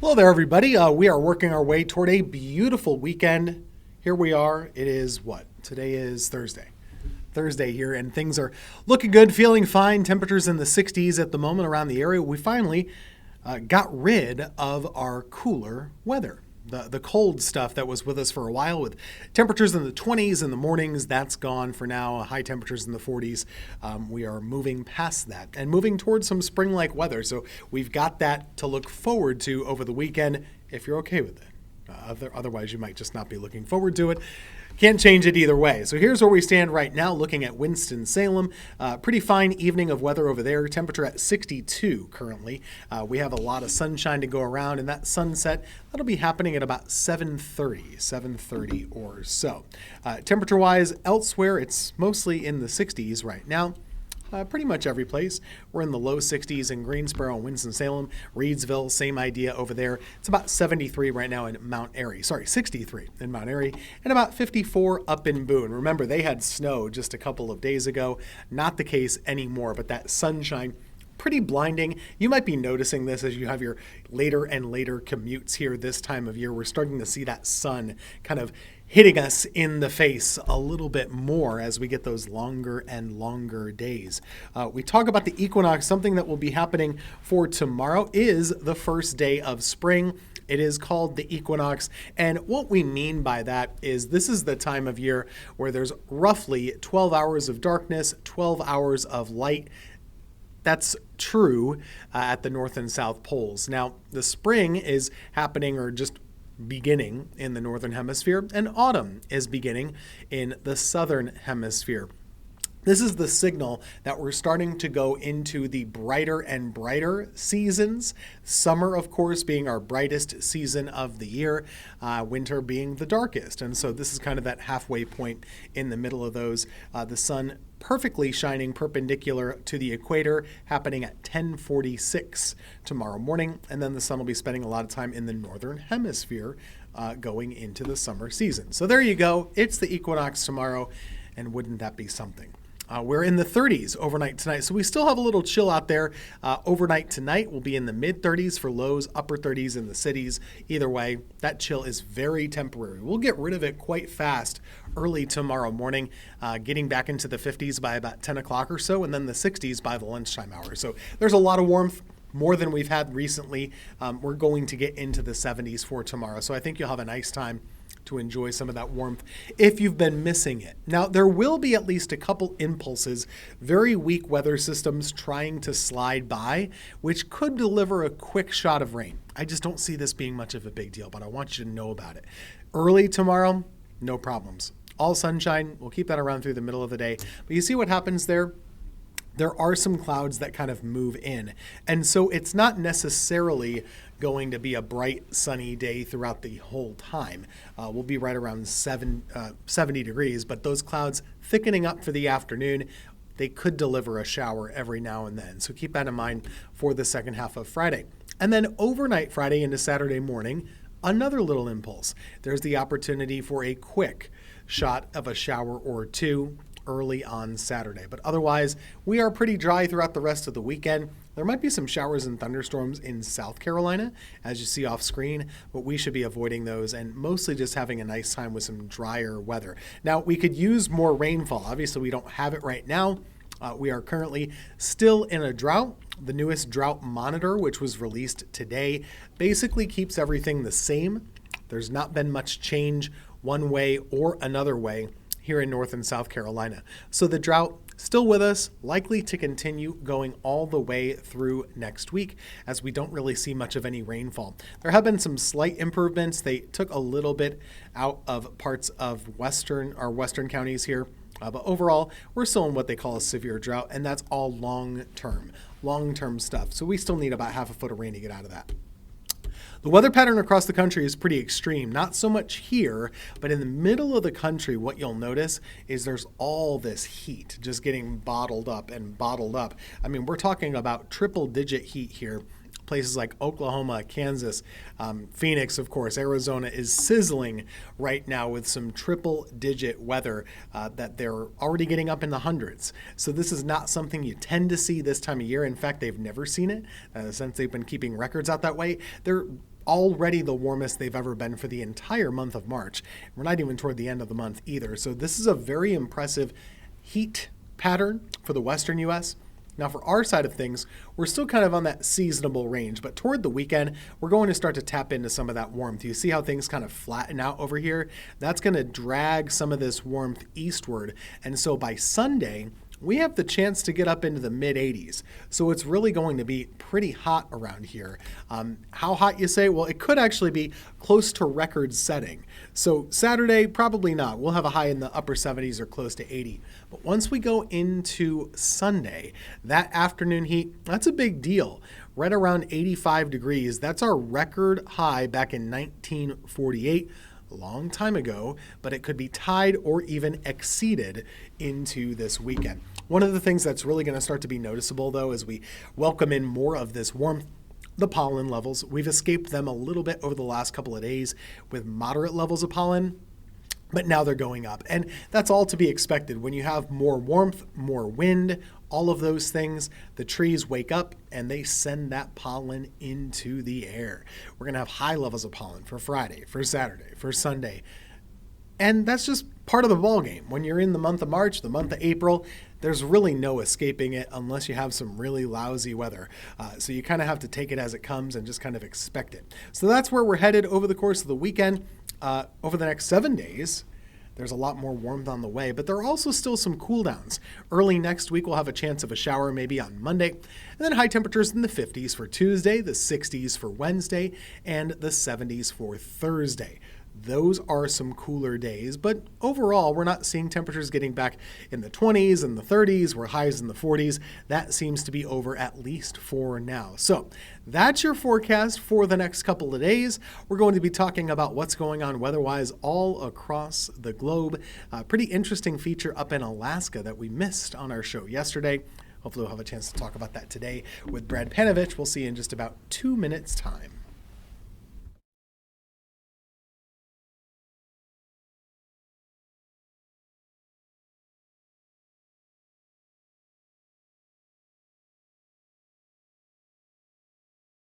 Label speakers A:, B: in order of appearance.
A: Hello there, everybody. We are working our way toward a beautiful weekend. Here we are. It is what? Today is Thursday. Thursday here, and things are looking good, feeling fine. Temperatures in the 60s at the moment around the area. We finally got rid of our cooler weather. The cold stuff that was with us for a while with temperatures in the 20s in the mornings, that's gone for now. High temperatures in the 40s. We are moving past that and moving towards some spring-like weather. So we've got that to look forward to over the weekend if you're okay with it. Otherwise, you might just not be looking forward to it. Can't change it either way. So here's where we stand right now, looking at Winston-Salem. Pretty fine evening of weather over there. Temperature at 62 currently. We have a lot of sunshine to go around, and that sunset, that'll be happening at about 7:30 or so. Temperature-wise, elsewhere, it's mostly in the 60s right now. Pretty much every place. We're in the low 60s in Greensboro and Winston-Salem. Reedsville, same idea over there. It's about 73 right now in Mount Airy. 63 in Mount Airy, and about 54 up in Boone. Remember, they had snow just a couple of days ago. Not the case anymore, but that sunshine, pretty blinding. You might be noticing this as you have your later and later commutes here this time of year. We're starting to see that sun kind of hitting us in the face a little bit more as we get those longer and longer days. We talk about the equinox. Something that will be happening for tomorrow is the first day of spring. It is called the equinox, and what we mean by that is this is the time of year where there's roughly 12 hours of darkness, 12 hours of light. That's true at the North and South poles. Now, the spring is happening or just beginning in the Northern Hemisphere, and autumn is beginning in the Southern Hemisphere. This is the signal that we're starting to go into the brighter and brighter seasons. Summer, of course, being our brightest season of the year, winter being the darkest. And so this is kind of that halfway point in the middle of those. The sun perfectly shining perpendicular to the equator, happening at 10:46 tomorrow morning. And then the sun will be spending a lot of time in the Northern Hemisphere going into the summer season. So there you go. It's the equinox tomorrow. And wouldn't that be something? We're in the 30s overnight tonight, so we still have a little chill out there. Overnight tonight, we'll be in the mid-30s for lows, upper 30s in the cities. Either way, that chill is very temporary. We'll get rid of it quite fast early tomorrow morning, getting back into the 50s by about 10 o'clock or so, and then the 60s by the lunchtime hour. So there's a lot of warmth, more than we've had recently. We're going to get into the 70s for tomorrow, so I think you'll have a nice time to enjoy some of that warmth if you've been missing it. Now, there will be at least a couple impulses, very weak weather systems trying to slide by, which could deliver a quick shot of rain. I just don't see this being much of a big deal, but I want you to know about it. Early tomorrow, no problems. All sunshine. We'll keep that around through the middle of the day. But you see what happens there? There are some clouds that kind of move in. And so it's not necessarily going to be a bright, sunny day throughout the whole time. We'll be right around 70 degrees, but those clouds thickening up for the afternoon, they could deliver a shower every now and then. So keep that in mind for the second half of Friday. And then overnight Friday into Saturday morning, another little impulse. There's the opportunity for a quick shot of a shower or two early on Saturday. But otherwise, we are pretty dry throughout the rest of the weekend. There might be some showers and thunderstorms in South Carolina, as you see off screen, but we should be avoiding those and mostly just having a nice time with some drier weather. Now, we could use more rainfall. Obviously, we don't have it right now. We are currently still in a drought. The newest drought monitor, which was released today, basically keeps everything the same. There's not been much change one way or another way here in North and South Carolina. So the drought still with us, likely to continue going all the way through next week as we don't really see much of any rainfall. There have been some slight improvements. They took a little bit out of parts of western counties here. But overall, we're still in what they call a severe drought, and that's all long-term stuff. So we still need about half a foot of rain to get out of that. The weather pattern across the country is pretty extreme. Not so much here, but in the middle of the country, what you'll notice is there's all this heat just getting bottled up and bottled up. I mean, we're talking about triple-digit heat here. Places like Oklahoma, Kansas, Phoenix, of course, Arizona is sizzling right now with some triple-digit weather that they're already getting up in the hundreds. So this is not something you tend to see this time of year. In fact, they've never seen it since they've been keeping records out that way. They're already the warmest they've ever been for the entire month of March. We're not even toward the end of the month either. So this is a very impressive heat pattern for the western U.S. Now, for our side of things, we're still kind of on that seasonable range, but toward the weekend, we're going to start to tap into some of that warmth. You see how things kind of flatten out over here? That's going to drag some of this warmth eastward. And so by Sunday, we have the chance to get up into the mid-80s. So it's really going to be pretty hot around here. How hot, you say? Well, it could actually be close to record setting. So Saturday, probably not. We'll have a high in the upper 70s or close to 80. But once we go into Sunday, that afternoon heat, that's a big deal. Right around 85 degrees. That's our record high back in 1948. A long time ago, but it could be tied or even exceeded into this weekend. One of the things that's really going to start to be noticeable, though, as we welcome in more of this warmth, the pollen levels. We've escaped them a little bit over the last couple of days with moderate levels of pollen, but now they're going up. And that's all to be expected. When you have more warmth, more wind, all of those things, the trees wake up and they send that pollen into the air. We're going to have high levels of pollen for Friday, for Saturday, for Sunday. And that's just part of the ballgame. When you're in the month of March, the month of April, there's really no escaping it unless you have some really lousy weather. So you kind of have to take it as it comes and just kind of expect it. So that's where we're headed over the course of the weekend. Over the next 7 days, there's a lot more warmth on the way, but there are also still some cool downs. Early next week, we'll have a chance of a shower maybe on Monday, and then high temperatures in the 50s for Tuesday, the 60s for Wednesday, and the 70s for Thursday. Those are some cooler days, but overall, we're not seeing temperatures getting back in the 20s and the 30s. We're highs in the 40s. That seems to be over at least for now. So that's your forecast for the next couple of days. We're going to be talking about what's going on weather-wise all across the globe. A pretty interesting feature up in Alaska that we missed on our show yesterday. Hopefully we'll have a chance to talk about that today with Brad Panovich. We'll see you in just about 2 minutes' time.